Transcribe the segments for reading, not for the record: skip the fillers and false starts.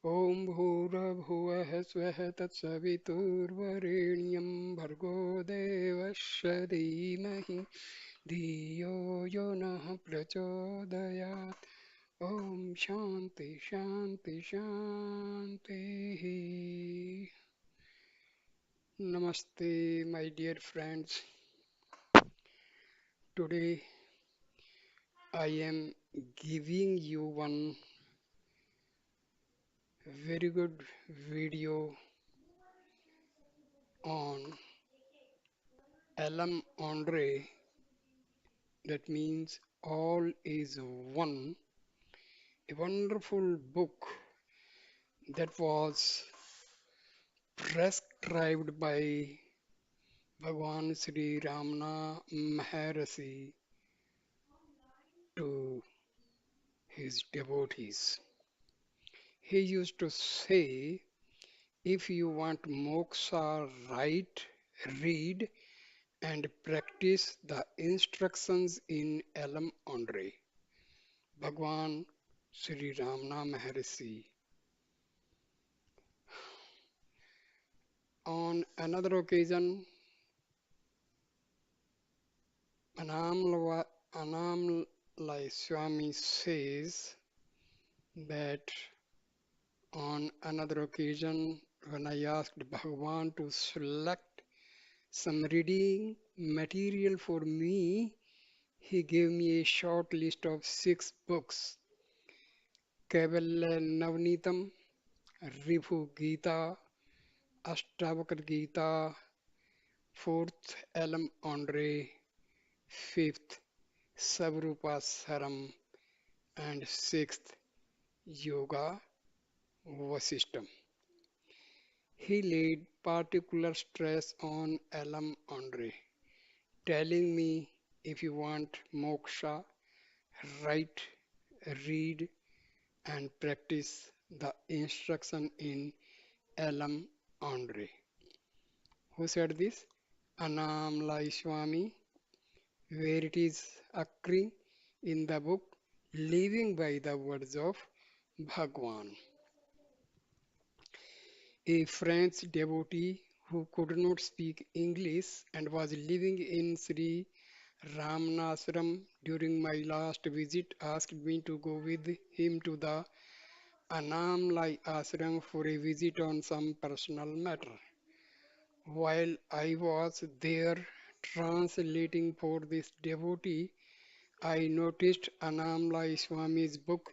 ॐ भूर्भुवः स्वः तत्सवितुर्वरेण्यं भर्गो देवस्य धीमहि धियो यो नः प्रचोदयात् ॐ शान्ति शान्ति शान्तिः Namaste, my dear friends. Today I am giving you one very good video on Ellam Ondre, that means all is one, a wonderful book that was prescribed by Bhagwan Sri Ramana Maharshi to his devotees. He used to say, if you want moksha, write, read, and practice the instructions in Ellam Ondre. Bhagwan Sri Ramana Maharshi. On another occasion, Anamlai Swami says that on another occasion, when I asked Bhagwan to select some reading material for me, he gave me a short list of 6 books: Kaivalya Navnitam, Ribhu Gita, Ashtavakra Gita, fourth Ellam Ondre, fifth Savrupa Saram, and sixth Yoga Vasistam. He laid particular stress on Ellam Ondre, telling me, if you want moksha, write, read, and practice the instruction in Ellam Ondre. Who said this? Anamlai Swami, where it is occurring in the book Living by the Words of Bhagwan. A French devotee who could not speak English and was living in Sri Ramanashram during my last visit asked me to go with him to the Anamlai Ashram for a visit on some personal matter. While I was there translating for this devotee, I noticed Anamlai Swami's book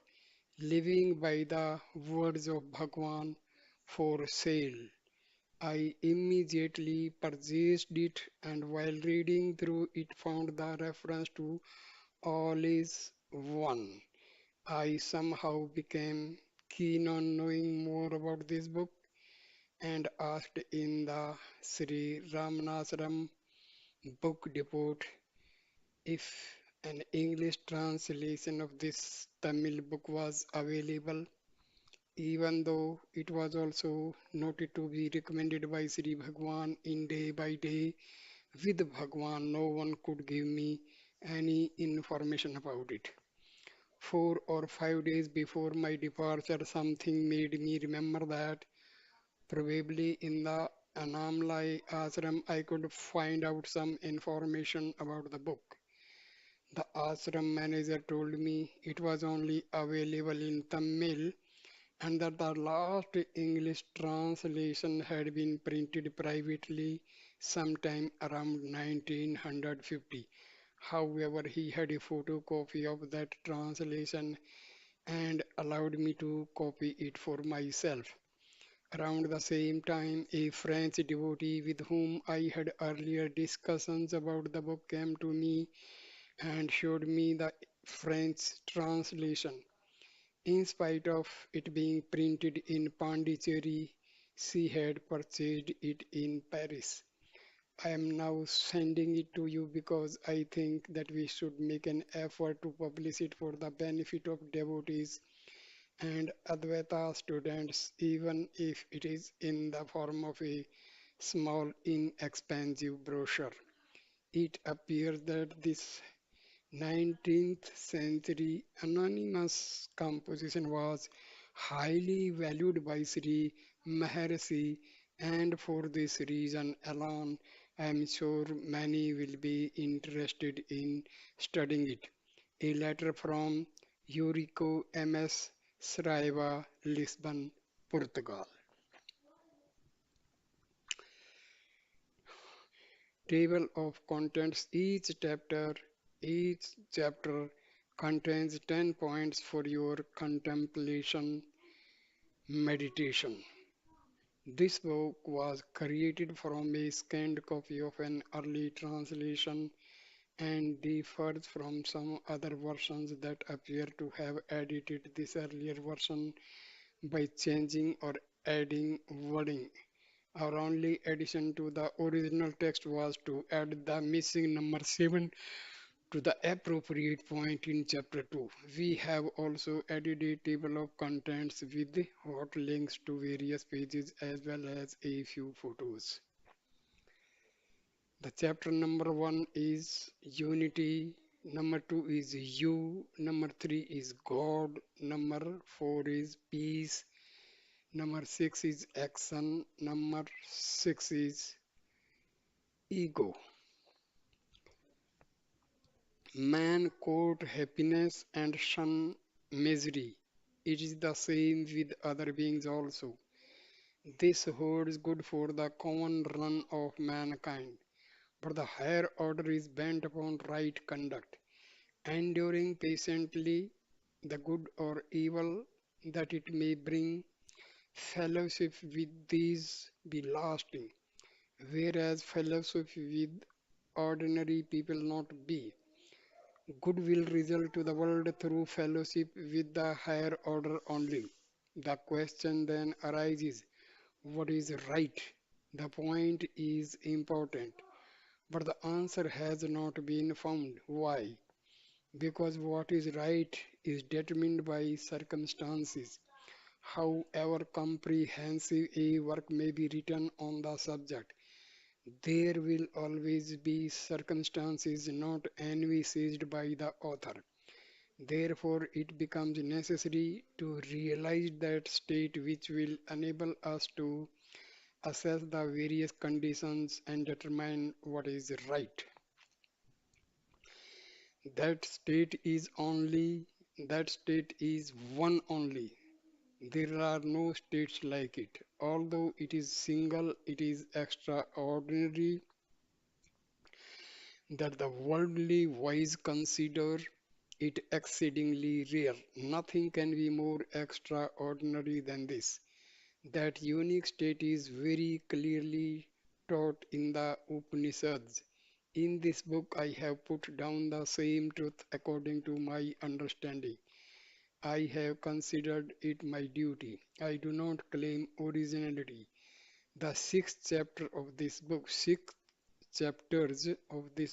Living by the Words of Bhagwan for sale. I immediately purchased it, and while reading through it found the reference to all is one. I somehow became keen on knowing more about this book and asked in the Sri Ramanaswaram book depot if an English translation of this Tamil book was available, even though it was also noted to be recommended by Sri Bhagwan in Day by Day with Bhagwan. No one could give me any information about it. 4 or 5 days before my departure, something made me remember that probably in the Anamlai Ashram I could find out some information about the book. The ashram manager told me it was only available in Tamil and that the last English translation had been printed privately sometime around 1950. However, he had a photocopy of that translation and allowed me to copy it for myself. Around the same time, a French devotee with whom I had earlier discussions about the book came to me and showed me the French translation. In spite of it being printed in Pondicherry, she had purchased it in Paris. I am now sending it to you because I think that we should make an effort to publish it for the benefit of devotees and Advaita students, even if it is in the form of a small, inexpensive brochure. It appears that this 19th century anonymous composition was highly valued by Sri Maharshi, and for this reason alone, I am sure many will be interested in studying it. A letter from Eurico MS Saraiva, Lisbon, Portugal. Table of contents. Each chapter contains 10 points for your contemplation meditation. This book was created from a scanned copy of an early translation and differs from some other versions that appear to have edited this earlier version by changing or adding wording. Our only addition to the original text was to add the missing number 7 to the appropriate point in chapter 2. We have also added a table of contents with hot links to various pages as well as a few photos. The chapter number 1 is unity, number 2 is you, number 3 is God, number 4 is peace, number 6 is action, number 6 is ego. Man court happiness and shun misery. It is the same with other beings also. This holds good for the common run of mankind, but the higher order is bent upon right conduct, enduring patiently the good or evil that it may bring. Fellowship with these be lasting, whereas fellowship with ordinary people not be. Good will result to the world through fellowship with the higher order only. The question then arises, what is right? The point is important, but the answer has not been found. Why? Because what is right is determined by circumstances. However comprehensive a work may be written on the subject, there will always be circumstances not envisaged by the author. Therefore, it becomes necessary to realize that state which will enable us to assess the various conditions and determine what is right. That state is only, that state is one only. There are no states like it. Although it is single, it is extraordinary that the worldly wise consider it exceedingly rare. Nothing can be more extraordinary than this. That unique state is very clearly taught in the Upanishads. In this book, I have put down the same truth according to my understanding. I have considered it my duty. I do not claim originality. The six chapters of this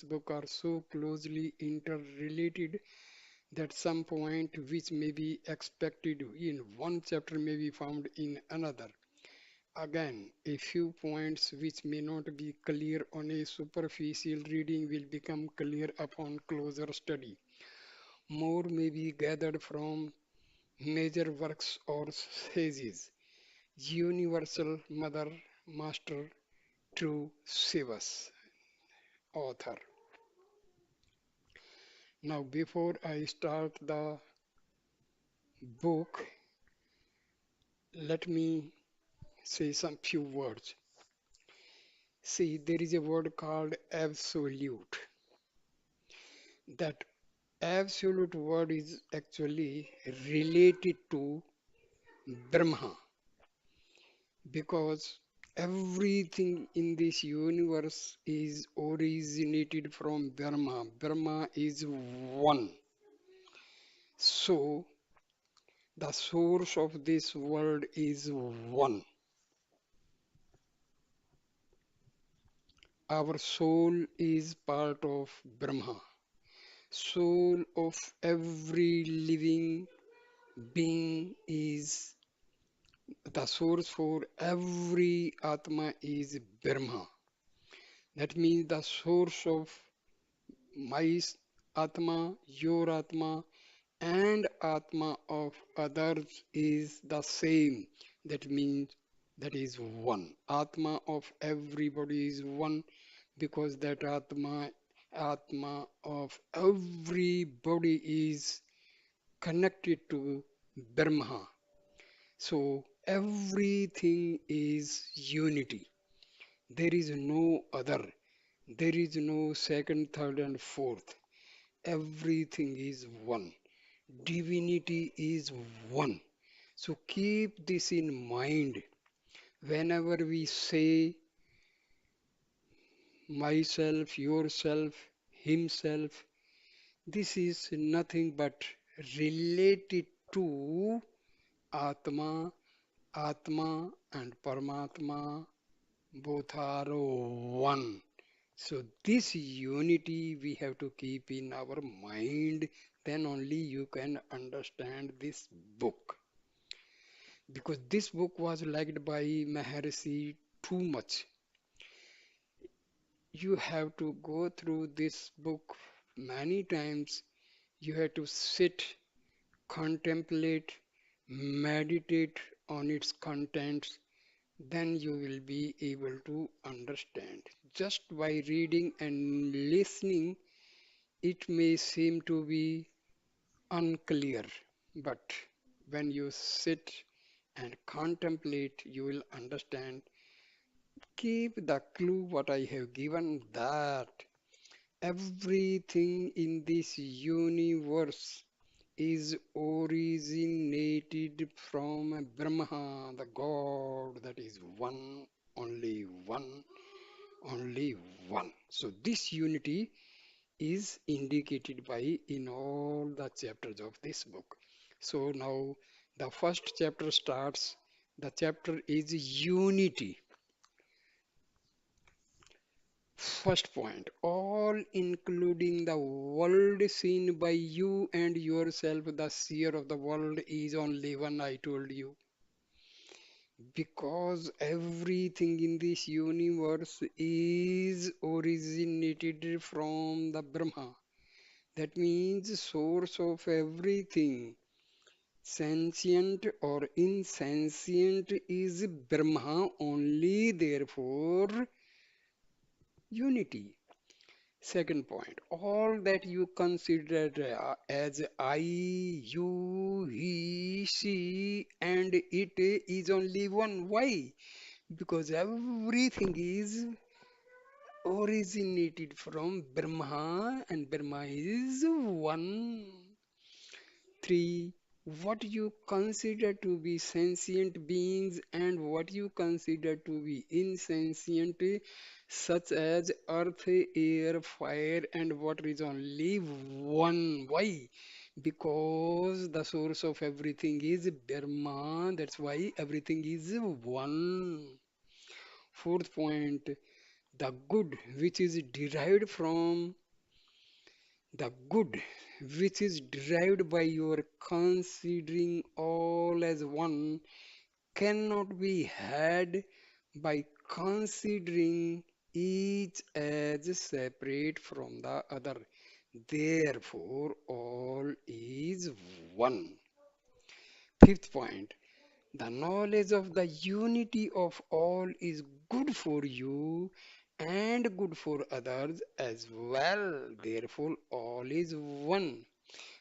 book are so closely interrelated that some point which may be expected in one chapter may be found in another. Again, a few points which may not be clear on a superficial reading will become clear upon closer study. More may be gathered from major works or sages. Universal Mother, Master, True Sivas, author. Now, before I start the book, let me say some few words. See, there is a word called absolute. That absolute word is actually related to Brahma because everything in this universe is originated from Brahma. Brahma is one. So, the source of this world is one. Our soul is part of Brahma. Soul of every living being is the source for every Atma is Brahma. That means the source of my Atma, your Atma, and Atma of others is the same. That means that is one. Atma of everybody is one because that Atma of everybody is connected to Brahma. So everything is unity. There is no other. There is no second, third, and fourth. Everything is one. Divinity is one. So keep this in mind whenever we say myself, yourself, himself. This is nothing but related to Atma, Atma and Paramatma both are one. So this unity we have to keep in our mind, then only you can understand this book. Because this book was liked by Maharishi too much. You have to go through this book many times. You have to sit, contemplate, meditate on its contents, then you will be able to understand. Just by reading and listening, it may seem to be unclear, but when you sit and contemplate, you will understand. Keep the clue what I have given that everything in this universe is originated from Brahma, the God that is one, only one, only one. So this unity is indicated by in all the chapters of this book. So now the first chapter starts. The chapter is unity. First point, all including the world seen by you and yourself, the seer of the world is only one, I told you. Because everything in this universe is originated from the Brahma. That means source of everything. Sentient or insentient is Brahma only, therefore unity. Second point, all that you consider as I, you, he, she, and it is only one. Why? Because everything is originated from Brahma and Brahma is one. Three, what you consider to be sentient beings and what you consider to be insentient, such as earth, air, fire, and water is only one. Why? Because the source of everything is Brahma. That's why everything is one. Fourth point, the good which is derived from the good which is derived by your considering all as one cannot be had by considering each as separate from the other. Therefore, all is one. Fifth point, the knowledge of the unity of all is good for you and good for others as well. Therefore, all is one.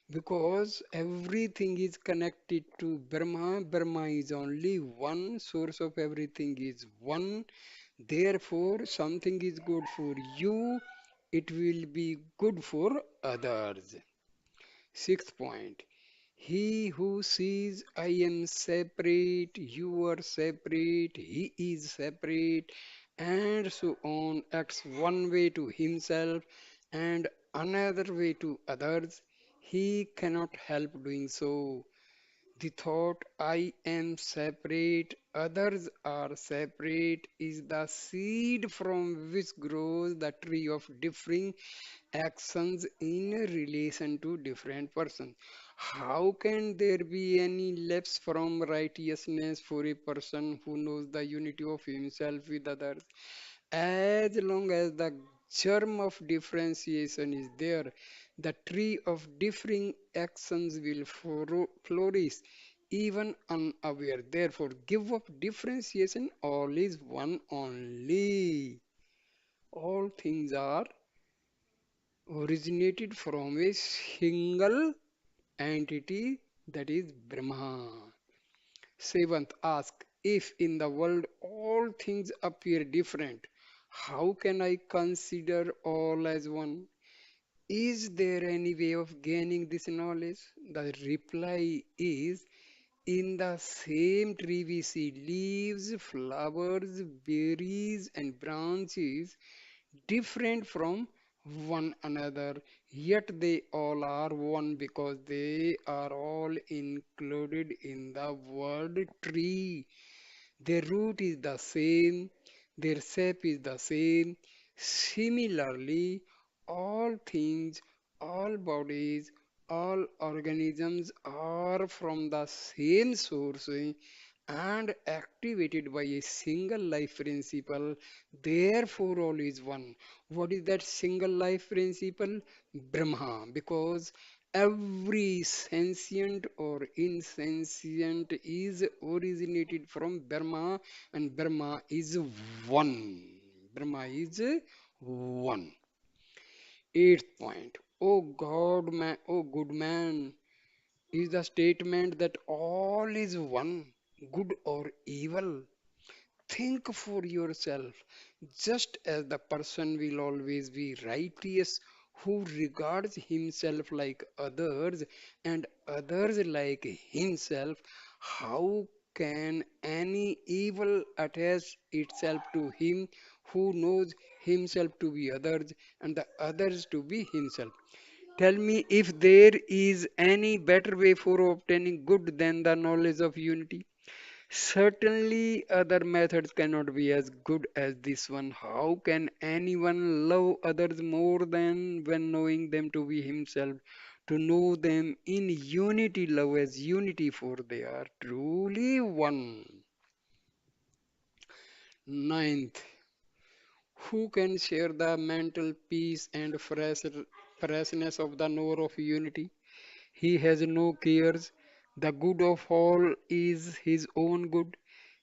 Because everything is connected to Brahma. Brahma is only one. Source of everything is one. Therefore, something is good for you. It will be good for others. Sixth point. He who sees I am separate, you are separate, he is separate, and so on, acts one way to himself and another way to others, he cannot help doing so. The thought I am separate, others are separate is the seed from which grows the tree of differing actions in relation to different persons. How can there be any lapse from righteousness for a person who knows the unity of himself with others? As long as the germ of differentiation is there, The tree of differing actions will flourish even unaware. Therefore, give up differentiation, all is one only. All things are originated from a single entity, that is Brahma. Seventh, ask if in the world all things appear different, how can I consider all as one? Is there any way of gaining this knowledge? The reply is, in the same tree we see leaves, flowers, berries, and branches different from one another, yet they all are one because they are all included in the word tree. Their root is the same, their shape is the same. Similarly, all things, all bodies, all organisms are from the same source and activated by a single life principle. Therefore, all is one. What is that single life principle? Brahma. Because every sentient or insentient is originated from Brahma, and Brahma is one. Brahma is one. Eighth point. Oh God, man, oh good man, is the statement that all is one, good or evil. Think for yourself, just as the person will always be righteous who regards himself like others and others like himself, how can any evil attach itself to him who knows himself to be others and the others to be himself? Tell me if there is any better way for obtaining good than the knowledge of unity. Certainly, other methods cannot be as good as this one. How can anyone love others more than when knowing them to be himself? To know them in unity, love as unity, for they are truly one. Ninth, who can share the mental peace and freshness of the knower of unity? He has no cares. The good of all is his own good.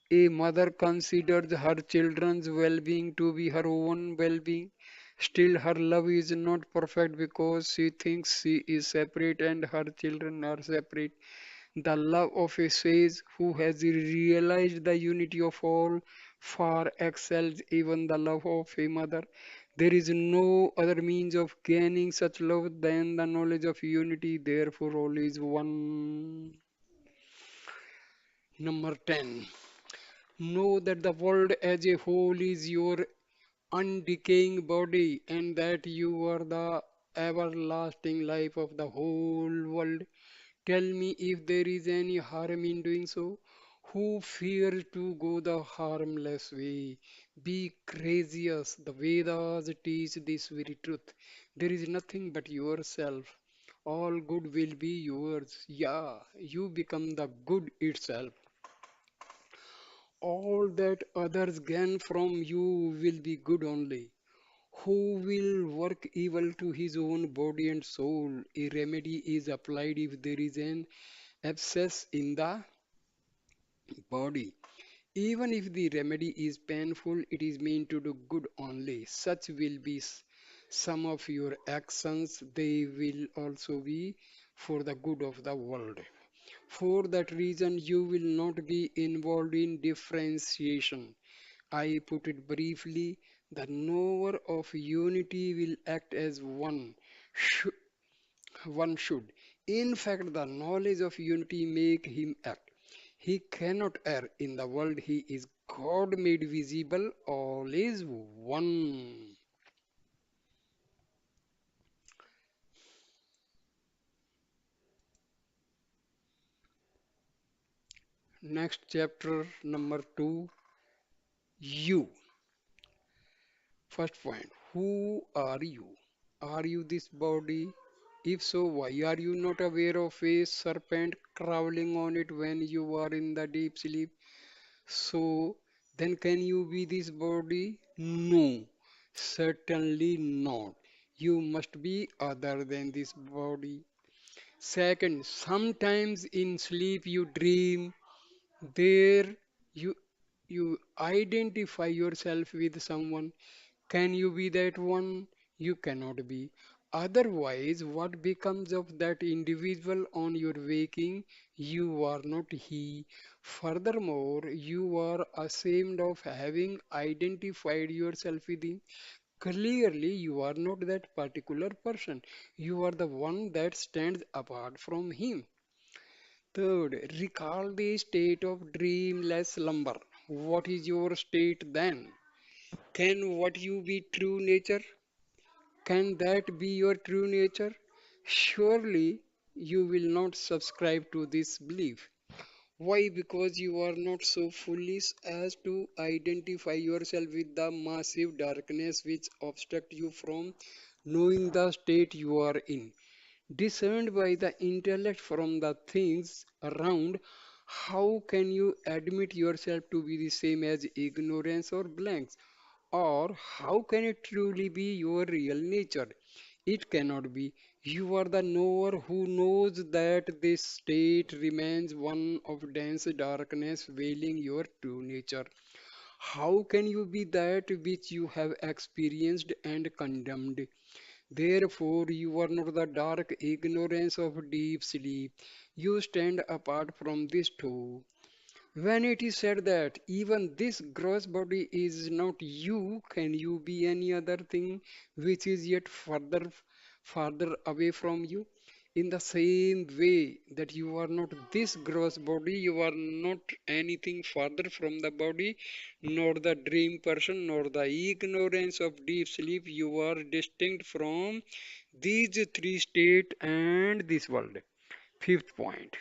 A mother considers her children's well being to be her own well being. Still, her love is not perfect because she thinks she is separate and her children are separate. The love of a sage who has realized the unity of all far excels even the love of a mother. There is no other means of gaining such love than the knowledge of unity, therefore, all is one. Number 10. Know that the world as a whole is your undecaying body and that you are the everlasting life of the whole world. Tell me if there is any harm in doing so. Who fears to go the harmless way? Be courageous. The Vedas teach this very truth. There is nothing but yourself. All good will be yours. Yeah, you become the good itself. All that others gain from you will be good only. Who will work evil to his own body and soul? A remedy is applied if there is an abscess in the body. Even if the remedy is painful, it is meant to do good only. Such will be some of your actions. They will also be for the good of the world. For that reason, you will not be involved in differentiation. I put it briefly, the knower of unity will act as one. One should. In fact, the knowledge of unity make him act. He cannot err. In the world he is God made visible, all is one. Next chapter number 2, you. First point, who are you? Are you this body? If so, why are you not aware of a serpent crawling on it when you are in the deep sleep? So, then can you be this body? No, certainly not. You must be other than this body. Second, sometimes in sleep you dream. There you you identify yourself with someone. Can you be that one? You cannot be. Otherwise, what becomes of that individual on your waking? You are not he. Furthermore, you are ashamed of having identified yourself with him. Clearly, you are not that particular person. You are the one that stands apart from him. Third, recall the state of dreamless slumber. What is your state then? Can what you be true nature? Can that be your true nature? Surely you will not subscribe to this belief. Why? Because you are not so foolish as to identify yourself with the massive darkness which obstruct you from knowing the state you are in. Discerned by the intellect from the things around, how can you admit yourself to be the same as ignorance or blanks? Or how can it truly be your real nature? It cannot be. You are the knower who knows that this state remains one of dense darkness veiling your true nature. How can you be that which you have experienced and condemned? Therefore, you are not the dark ignorance of deep sleep. You stand apart from this too. When it is said that even this gross body is not you, can you be any other thing which is yet farther away from you? In the same way that you are not this gross body, you are not anything farther from the body, nor the dream person, nor the ignorance of deep sleep. You are distinct from these three states and this world. Fifth point.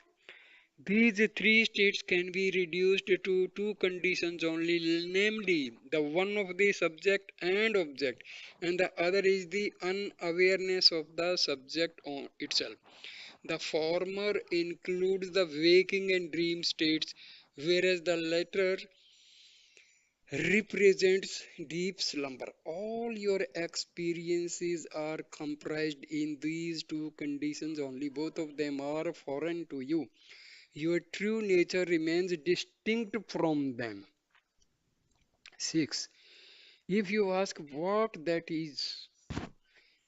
These three states can be reduced to two conditions only, namely the one of the subject and object, and the other is the unawareness of the subject on itself. The former includes the waking and dream states, whereas the latter represents deep slumber. All your experiences are comprised in these two conditions only. Both of them are foreign to you. Your true nature remains distinct from them. 6. If you ask what that is,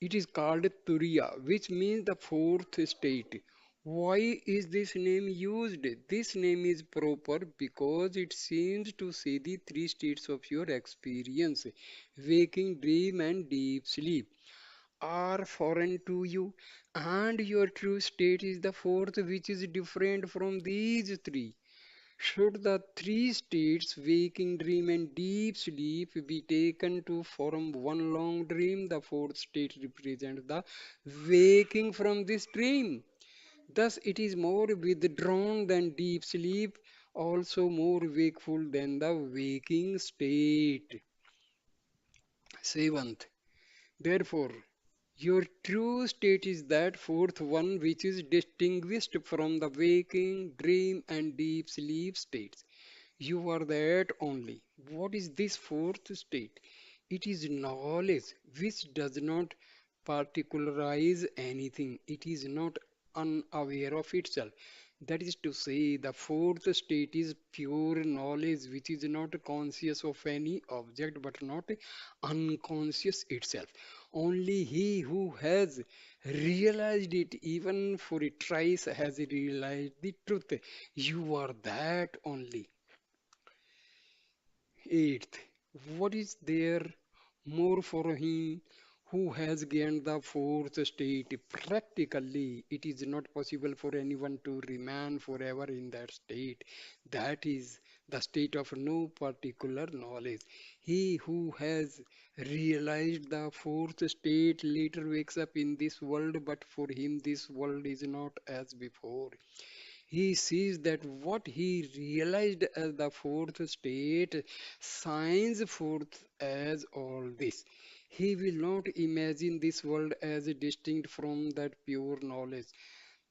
it is called Turiya, which means the fourth state. Why is this name used? This name is proper because it seems to say the three states of your experience, waking, dream, and deep sleep, are foreign to you, and your true state is the fourth, which is different from these three. Should the three states, waking dream and deep sleep, be taken to form one long dream, the fourth state represents the waking from this dream. Thus, it is more withdrawn than deep sleep, also more wakeful than the waking state. Seventh, therefore, your true state is that fourth one which is distinguished from the waking, dream, and deep sleep states. You are that only. What is this fourth state? It is knowledge which does not particularize anything. It is not unaware of itself. That is to say, the fourth state is pure knowledge which is not conscious of any object but not unconscious itself. Only he who has realized it, even for a trace, has realized the truth. You are that only. Eighth, what is there more for him who has gained the fourth state? Practically, it is not possible for anyone to remain forever in that state. That is the state of no particular knowledge. He who has realized the fourth state later wakes up in this world, but for him, this world is not as before. He sees that what he realized as the fourth state shines forth as all this. He will not imagine this world as distinct from that pure knowledge.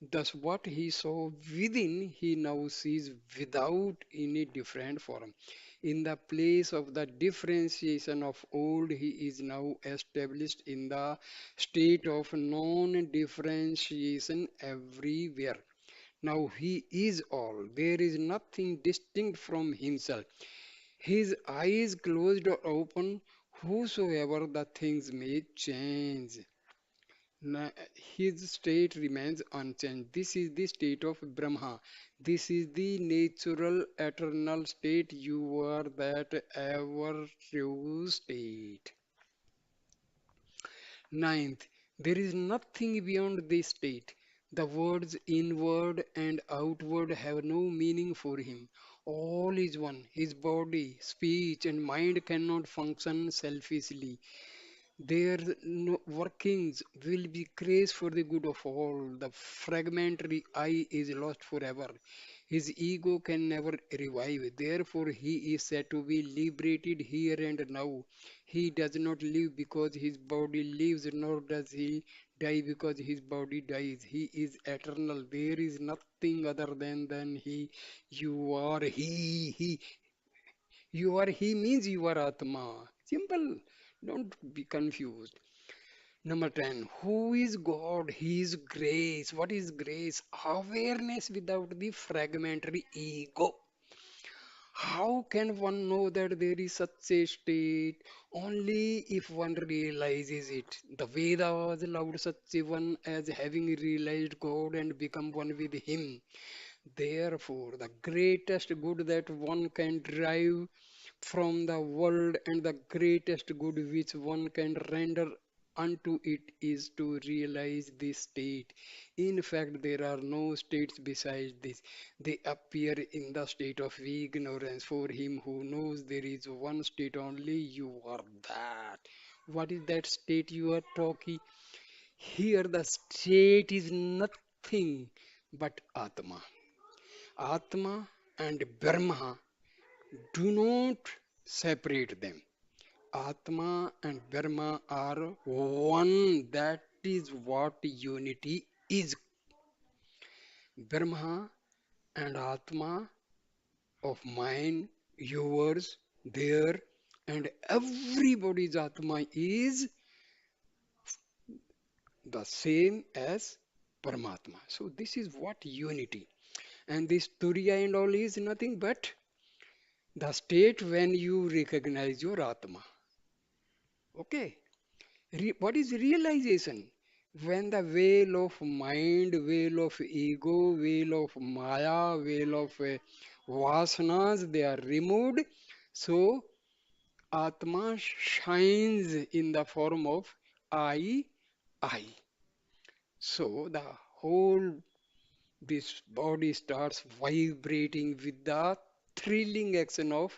Thus, what he saw within, he now sees without any different form. In the place of the differentiation of old, he is now established in the state of non differentiation everywhere. Now he is all. There is nothing distinct from himself. His eyes closed or open, whosoever the things may change. His state remains unchanged. This is the state of Brahma. This is the natural eternal state. You are that ever true state. Ninth, there is nothing beyond this state. The words inward and outward have no meaning for him. All is one. His body, speech, and mind cannot function selfishly. Their workings will be praised for the good of all. The fragmentary I is lost forever. His ego can never revive. Therefore, he is said to be liberated here and now. He does not live because his body lives, nor does he die because his body dies. He is eternal. There is nothing other than he. You are he. You are he means you are Atma. Simple. Don't be confused. Number 10. Who is God? He is grace. What is grace? Awareness without the fragmentary ego. How can one know that there is such a state? Only if one realizes it. The Vedas allowed such a one as having realized God and become one with Him. Therefore, the greatest good that one can derive from the world and the greatest good which one can render unto it is to realize this state. In fact, there are no states besides this. They appear in the state of ignorance. For him who knows there is one state only, you are that. What is that state you are talking? Here, the state is nothing but Atma. Atma and Brahma, do not separate them. Atma and Brahma are one. That is what unity is. Brahma and Atma of mine, yours, there, and everybody's Atma is the same as Paramatma. So this is what unity. And this Turiya and all is nothing but the state when you recognize your Atma. Okay. What is realization? When the veil of mind, veil of ego, veil of maya, veil of vasanas, they are removed. So Atma shines in the form of I, I. So the whole this body starts vibrating with the thrilling action of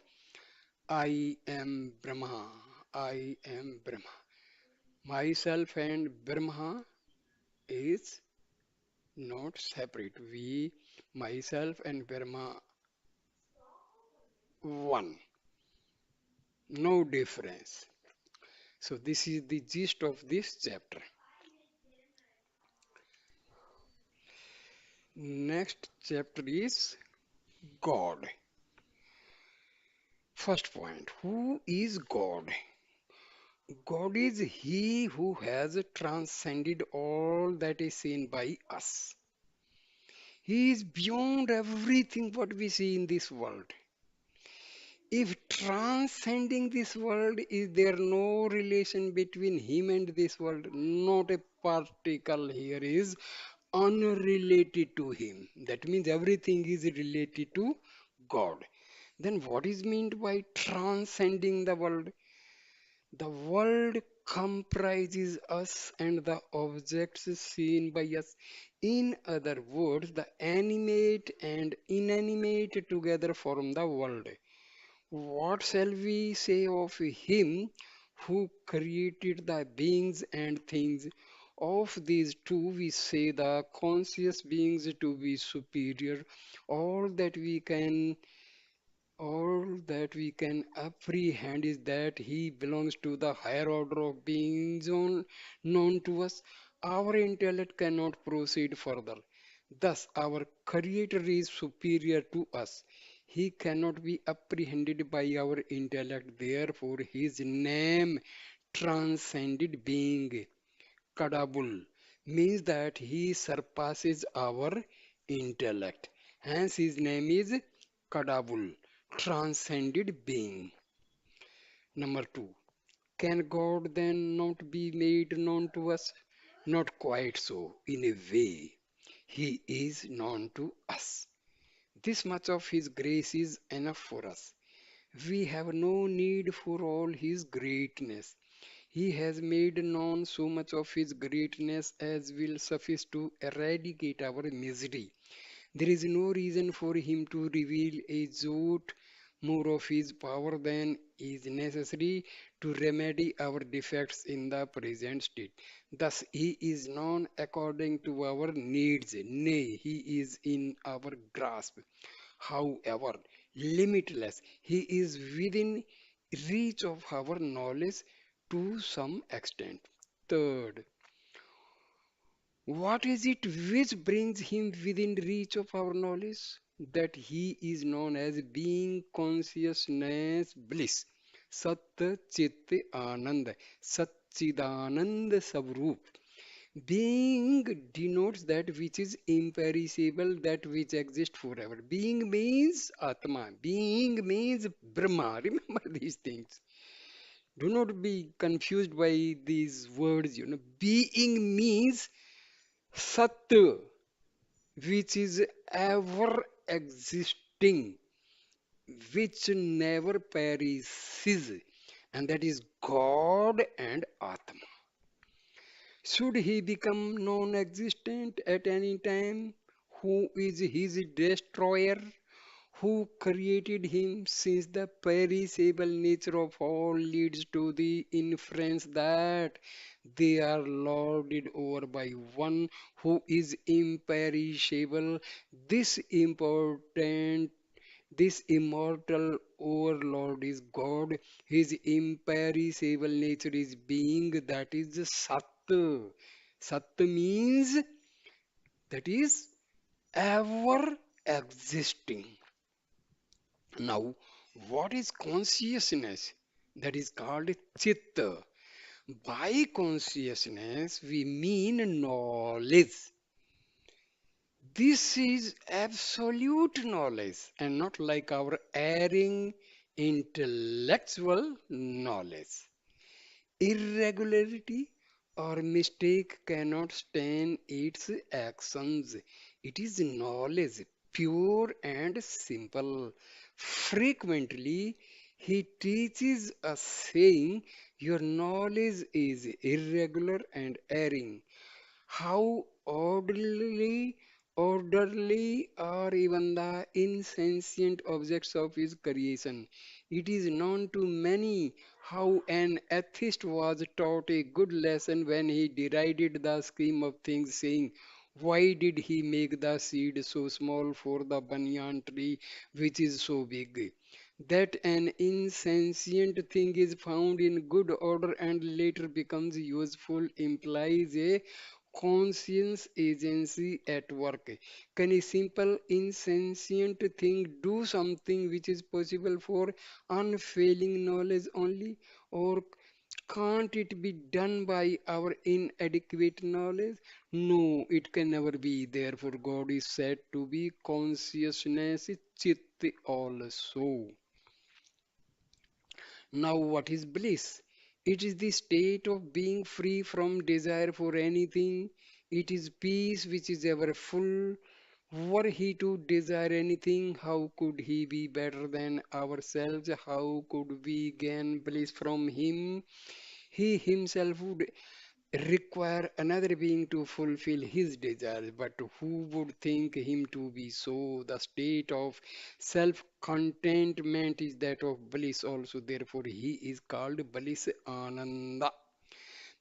I am Brahma. I am Brahma. Myself and Brahma is not separate. We, myself and Brahma, one. No difference. So this is the gist of this chapter. Next chapter is God. First point, who is God? God is He who has transcended all that is seen by us. He is beyond everything what we see in this world. If transcending this world, is there no relation between him and this world? Not a particle here is unrelated to him. That means everything is related to God. Then what is meant by transcending the world? The world comprises us and the objects seen by us. In other words, the animate and inanimate together form the world. What shall we say of him who created the beings and things? Of these two, we say the conscious beings to be superior. All that we can all that we can apprehend is that he belongs to the higher order of beings known to us. Our intellect cannot proceed further. Thus, our Creator is superior to us. He cannot be apprehended by our intellect. Therefore, his name transcended being. Kadabul means that he surpasses our intellect. Hence, his name is Kadabul, transcended being. Number two, can God then not be made known to us? Not quite so. In a way, he is known to us. This much of his grace is enough for us. We have no need for all his greatness. He has made known so much of his greatness as will suffice to eradicate our misery. There is no reason for him to reveal a jot more of his power than is necessary to remedy our defects in the present state. Thus, he is known according to our needs, nay, he is in our grasp. However, limitless, he is within reach of our knowledge to some extent. Third, what is it which brings him within reach of our knowledge? That he is known as being consciousness bliss. Sat Chit Anand. Satchidanand Savrup. Being denotes that which is imperishable, that which exists forever. Being means Atma. Being means Brahma. Remember these things. Do not be confused by these words. Being means Sat, which is ever existing, which never perishes, and that is God and Atma. Should he become non existent at any time? Who is his destroyer? Who created him, since the perishable nature of all leads to the inference that they are lorded over by one who is imperishable. This important this immortal overlord is God. His imperishable nature is being, that is Sat. Sat means that is ever existing. Now, what is consciousness? That is called chitta. By consciousness, we mean knowledge. This is absolute knowledge and not like our erring intellectual knowledge. Irregularity or mistake cannot stain its actions. It is knowledge, pure and simple. Frequently, he teaches us saying, your knowledge is irregular and erring. How orderly are even the insentient objects of his creation. It is known to many how an atheist was taught a good lesson when he derided the scheme of things, saying, why did he make the seed so small for the banyan tree which is so big? That an insentient thing is found in good order and later becomes useful implies a conscience agency at work. Can a simple insentient thing do something which is possible for unfailing knowledge only? Or can't it be done by our inadequate knowledge? No, it can never be. Therefore, God is said to be consciousness, chit also. Now, what is bliss? It is the state of being free from desire for anything. It is peace which is ever full. Were he to desire anything, how could he be better than ourselves? How could we gain bliss from him? He himself would require another being to fulfill his desires, but who would think him to be so? The state of self contentment is that of bliss also, therefore, he is called bliss ananda.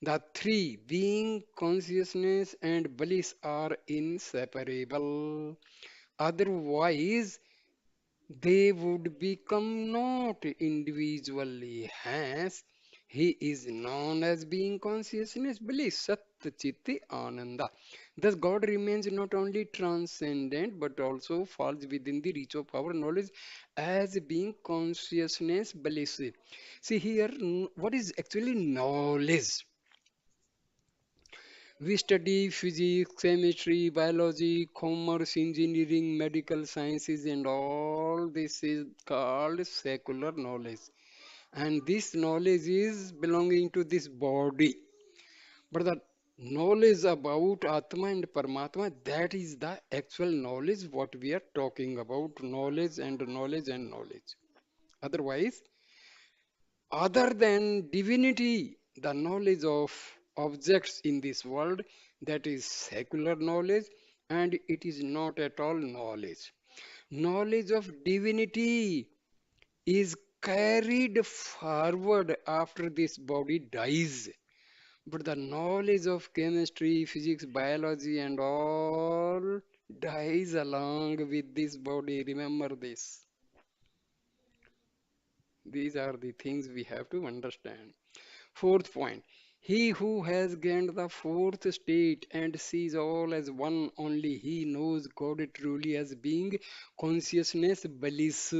The three, being, consciousness, and bliss, are inseparable. Otherwise, they would become not individually. Hence, he is known as being consciousness, bliss, Sat Chit Ananda. Thus, God remains not only transcendent but also falls within the reach of our knowledge as being consciousness bliss. See here, what is actually knowledge? We study physics, chemistry, biology, commerce, engineering, medical sciences, and all this is called secular knowledge. And this knowledge is belonging to this body. But the knowledge about Atma and Paramatma, that is the actual knowledge what we are talking about. Knowledge and knowledge and knowledge. Otherwise, other than divinity, the knowledge of objects in this world, that is secular knowledge, and it is not at all knowledge. Knowledge of divinity is carried forward after this body dies. But the knowledge of chemistry, physics, biology, and all dies along with this body. Remember this. These are the things we have to understand. Fourth point. He who has gained the fourth state and sees all as one, only he knows God truly as being consciousness bliss.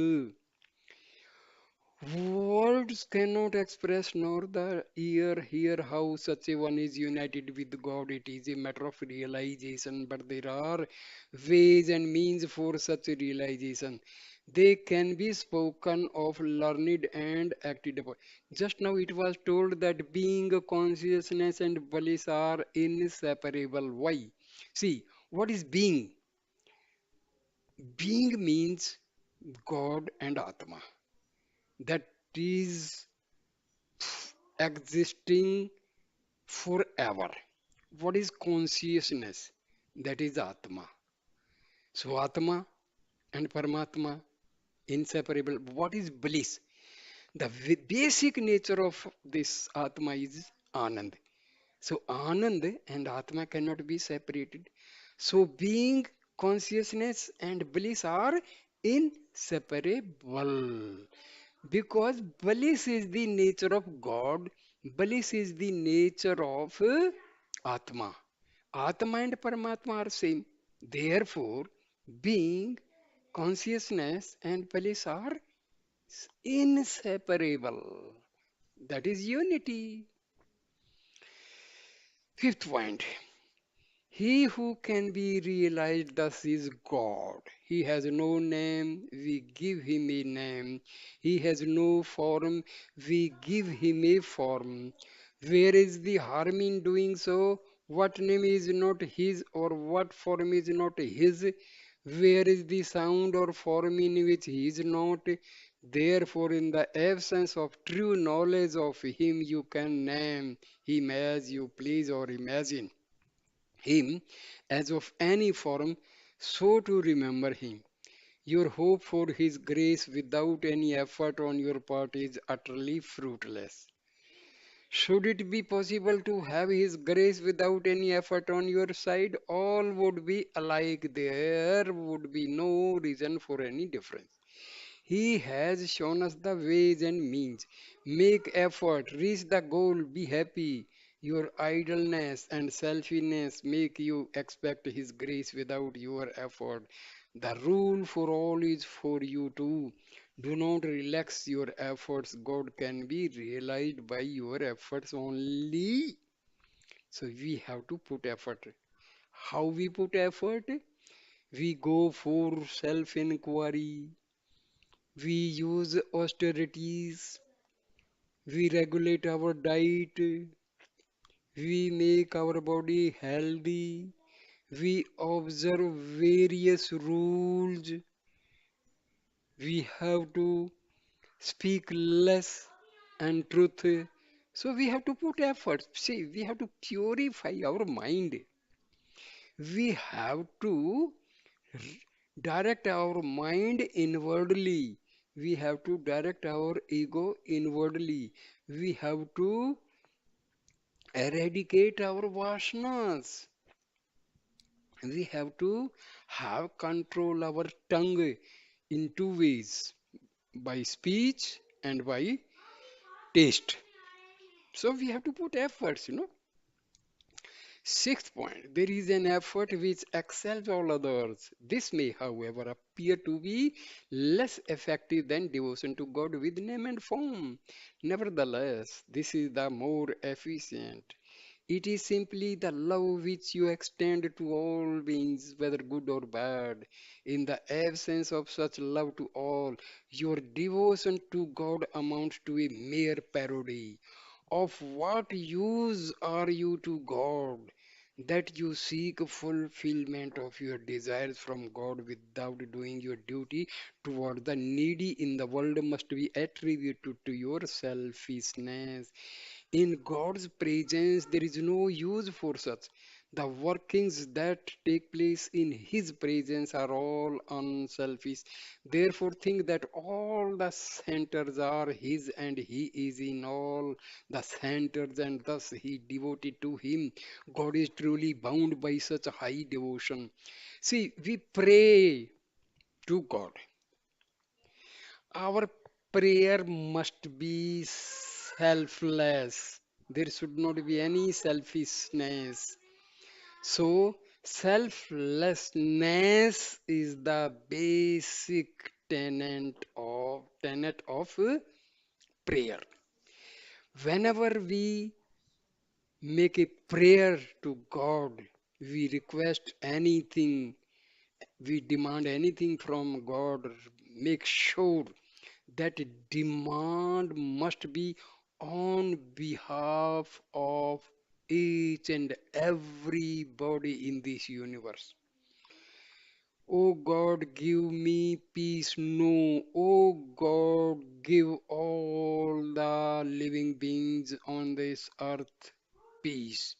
Words cannot express nor the ear hear how such a one is united with God. It is a matter of realization, but there are ways and means for such realization. They can be spoken of, learned, and acted upon. Just now it was told that being, consciousness, and bliss are inseparable. Why? See, what is being? Being means God and Atma. That is existing forever. What is consciousness? That is Atma. So Atma and Paramatma inseparable. What is bliss? The basic nature of this Atma is Anand. So Anand and Atma cannot be separated. So being, consciousness and bliss are inseparable. Because bliss is the nature of God, bliss is the nature of Atma. Atma and Paramatma are same. Therefore, being, consciousness, and bliss are inseparable. That is unity. Fifth point. He who can be realized thus is God. He has no name, we give him a name. He has no form, we give him a form. Where is the harm in doing so? What name is not his or what form is not his? Where is the sound or form in which he is not? Therefore, in the absence of true knowledge of him, you can name him as you please or imagine him as of any form, so to remember him. Your hope for his grace without any effort on your part is utterly fruitless. Should it be possible to have his grace without any effort on your side, all would be alike. There would be no reason for any difference. He has shown us the ways and means. Make effort, reach the goal, be happy. Your idleness and selfishness make you expect His grace without your effort. The rule for all is for you too. Do not relax your efforts. God can be realized by your efforts only. So we have to put effort. How we put effort? We go for self inquiry, we use austerities, we regulate our diet, we make our body healthy, we observe various rules, we have to speak less and truth. So we have to put effort. See, we have to purify our mind. We have to direct our mind inwardly. We have to direct our ego inwardly. We have to eradicate our vasanas. We have to have control our tongue in two ways, by speech and by taste. So we have to put efforts. Sixth point, there is an effort which excels all others. This may, however, appear to be less effective than devotion to God with name and form. Nevertheless, this is the more efficient. It is simply the love which you extend to all beings, whether good or bad. In the absence of such love to all, your devotion to God amounts to a mere parody. Of what use are you to God that you seek fulfillment of your desires from God without doing your duty toward the needy in the world must be attributed to your selfishness. In God's presence, there is no use for such. The workings that take place in His presence are all unselfish. Therefore, think that all the centers are His and He is in all the centers, and thus He devoted to Him. God is truly bound by such high devotion. See, we pray to God. Our prayer must be selfless. There should not be any selfishness. So, selflessness is the basic tenet of prayer. Whenever we make a prayer to God, we request anything, we demand anything from God, make sure that demand must be on behalf of each and everybody in this universe. Oh God, give me peace. No, oh God, give all the living beings on this earth peace.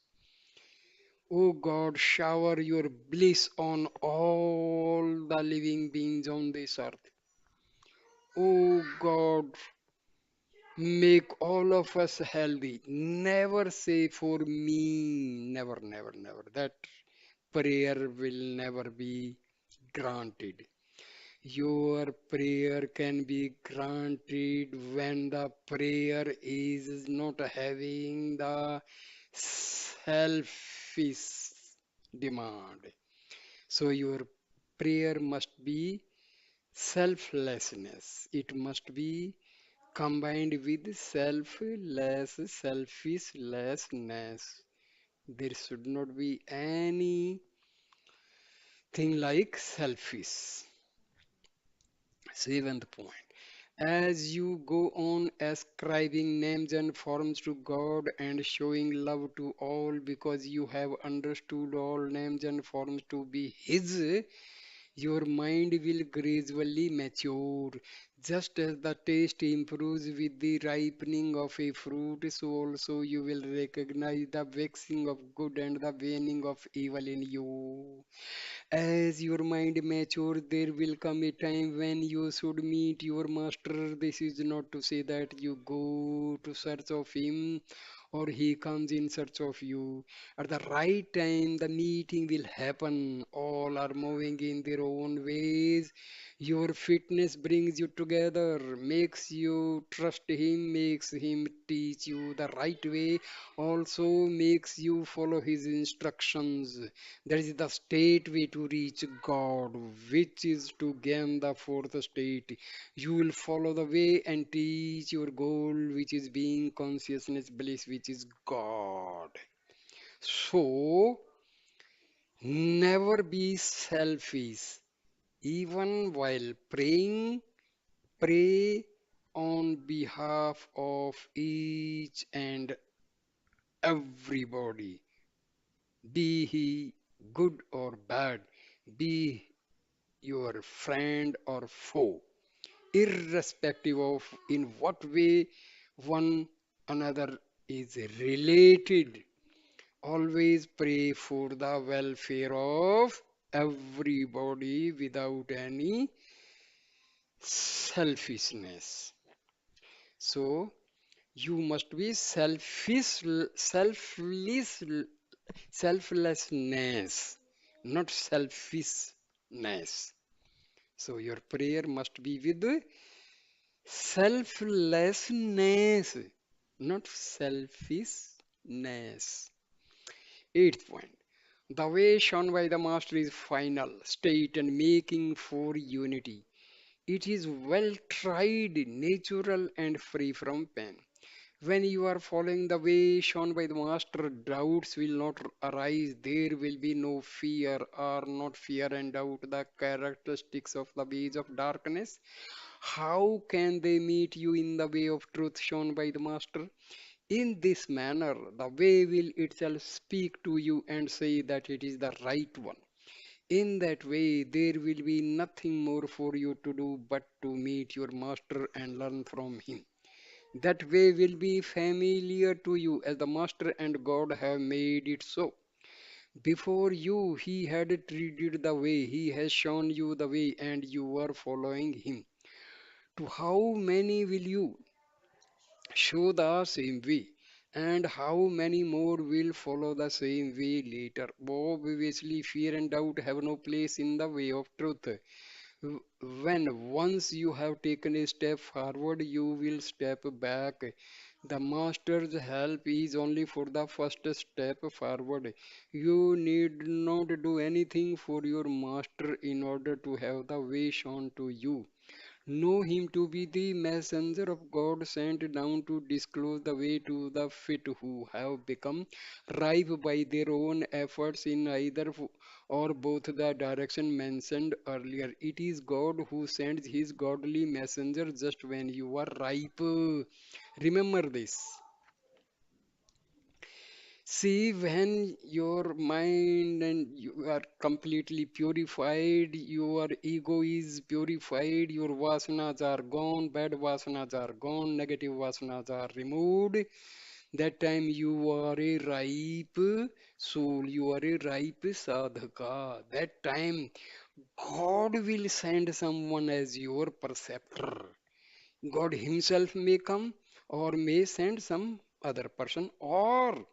Oh God, shower your bliss on all the living beings on this earth. Oh God, make all of us healthy. Never say for me. Never, never, never. That prayer will never be granted. Your prayer can be granted when the prayer is not having the selfish demand. So your prayer must be selflessness. It must be combined with selfishness. There should not be anything like selfish. Seventh point. As you go on ascribing names and forms to God and showing love to all because you have understood all names and forms to be His, your mind will gradually mature. Just as the taste improves with the ripening of a fruit, so also you will recognize the waxing of good and the waning of evil in you. As your mind matures, there will come a time when you should meet your master. This is not to say that you go to search of him or he comes in search of you. At the right time, the meeting will happen. All are moving in their own ways. Your fitness brings you together, makes you trust him, makes him teach you the right way, also makes you follow his instructions. That is the state way to reach God, which is to gain the fourth state. You will follow the way and teach your goal, which is being consciousness bliss, which is God. So, never be selfish. Even while praying, pray on behalf of each and everybody, be he good or bad, be your friend or foe, irrespective of in what way one another is related. Always pray for the welfare of everybody without any selfishness. So you must be selflessness, not selfishness. So your prayer must be with selflessness, not selfishness. Eighth point. The way shown by the Master is final, state, and making for unity. It is well tried, natural, and free from pain. When you are following the way shown by the Master, doubts will not arise. There will be no fear, or not fear and doubt, the characteristics of the ways of darkness. How can they meet you in the way of truth shown by the Master? In this manner, the way will itself speak to you and say that it is the right one. In that way, there will be nothing more for you to do but to meet your Master and learn from him. That way will be familiar to you as the Master and God have made it so. Before you, he had treated the way, he has shown you the way, and you are following him. To how many will you show the same way? And how many more will follow the same way later? Obviously, fear and doubt have no place in the way of truth. When once you have taken a step forward, you will step back. The master's help is only for the first step forward. You need not do anything for your master in order to have the way shown to you. Know him to be the messenger of God sent down to disclose the way to the fit who have become ripe by their own efforts in either or both the direction mentioned earlier. It is God who sends his godly messenger just when you are ripe. Remember this. See, when your mind and you are completely purified, your ego is purified, your vasanas are gone, bad vasanas are gone, negative vasanas are removed. That time you are a ripe soul, you are a ripe sadhaka. That time God will send someone as your preceptor. God Himself may come or may send some other person, or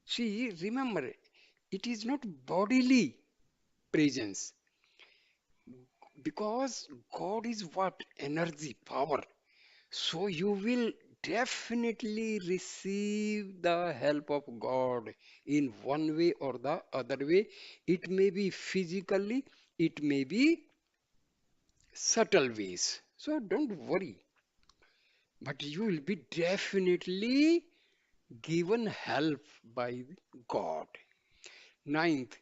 see, remember, it is not bodily presence because God is what? Energy, power. So you will definitely receive the help of God in one way or the other way. It may be physically, it may be subtle ways. So don't worry, but you will be definitely given help by God. Ninth,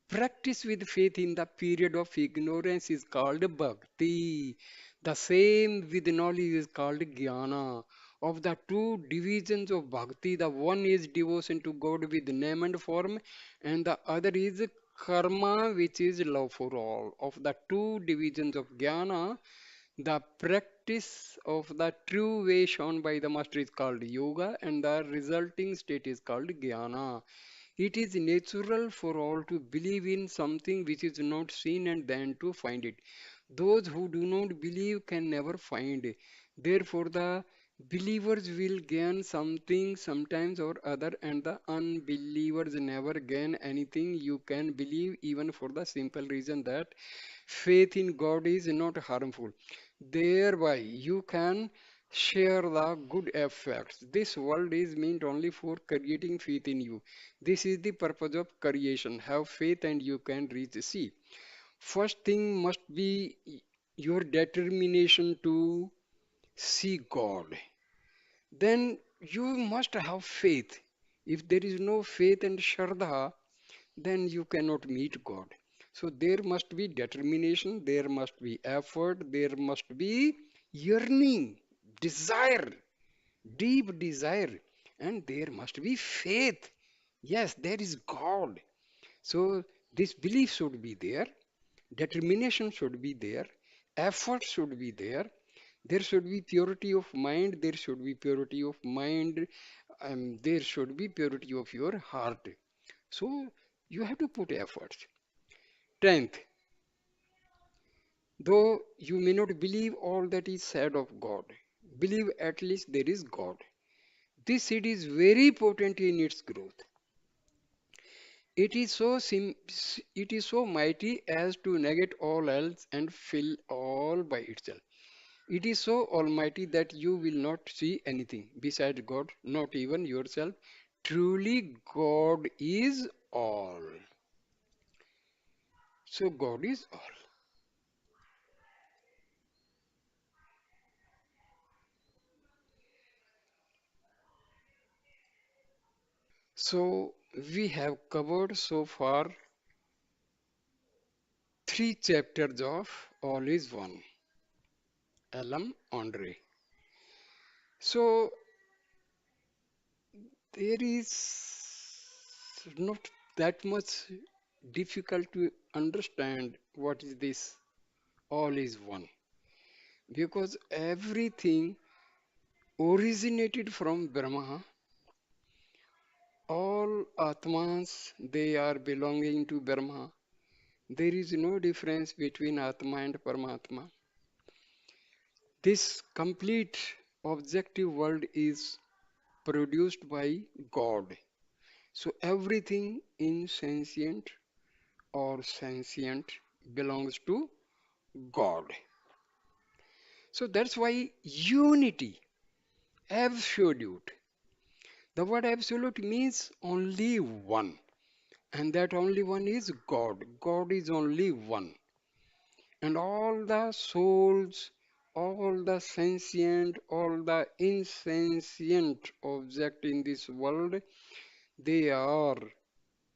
practice with faith in the period of ignorance is called bhakti. The same with knowledge is called jnana. Of the two divisions of bhakti, the one is devotion to God with name and form, and the other is karma, which is love for all. Of the two divisions of jnana, the practice of the true way shown by the master is called yoga, and the resulting state is called jnana. It is natural for all to believe in something which is not seen and then to find it. Those who do not believe can never find. Therefore, the believers will gain something sometimes or other, and the unbelievers never gain anything. You can believe even for the simple reason that faith in God is not harmful. Thereby, you can share the good effects. This world is meant only for creating faith in you. This is the purpose of creation. Have faith and you can reach. See, first thing must be your determination to see God. Then you must have faith. If there is no faith and shraddha, then you cannot meet God. So there must be determination, there must be effort, there must be yearning, desire, deep desire, and there must be faith. Yes, there is God. So this belief should be there, determination should be there, effort should be there. There should be purity of mind, there should be purity of mind, there should be purity of your heart. So you have to put efforts. 10th, though you may not believe all that is said of God, believe at least there is God. This seed is very potent in its growth. It is it is so mighty as to negate all else and fill all by itself. It is so almighty that you will not see anything besides God, not even yourself. truly God is all. So God is all. So we have covered so far three chapters of All is One, Ellam, Ondre. So there is not that much difficult to understand what is this All is One, because everything originated from Brahma. All Atmas, they are belonging to Brahma. There is no difference between Atma and Paramatma. This complete objective world is produced by God. So everything insentient or sentient belongs to God. So that's why unity, absolute. The word absolute means only one, and that only one is God. God is only one. And all the souls, all the sentient, all the insentient object in this world, they are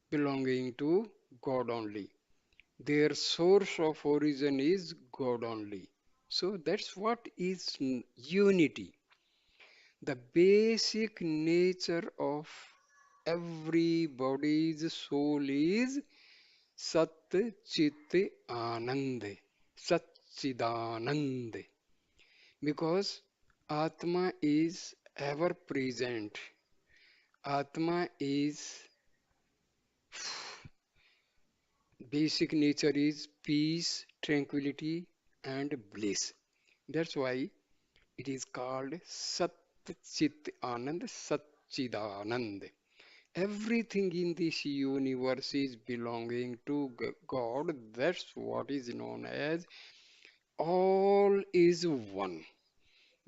belonging to God only. Their source of origin is God only. So that's what is unity. The basic nature of everybody's soul is Sat Chit Anand, Satchidanand. Because Atma is ever present. Atma is basic nature is peace, tranquility, and bliss. That's why it is called Sat Chit Anand, Satchidanand. Everything in this universe is belonging to God. That's what is known as all is one.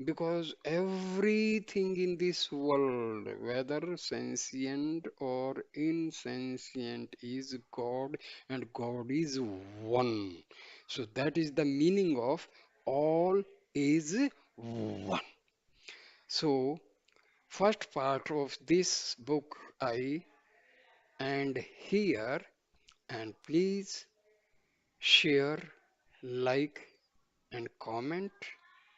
Because everything in this world, whether sentient or insentient, is God, and God is one. So that is the meaning of all is one. So first part of this book I end here, and please share, like, and comment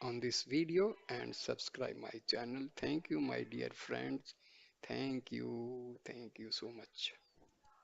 on this video and subscribe my channel. Thank you, my dear friends. Thank you so much.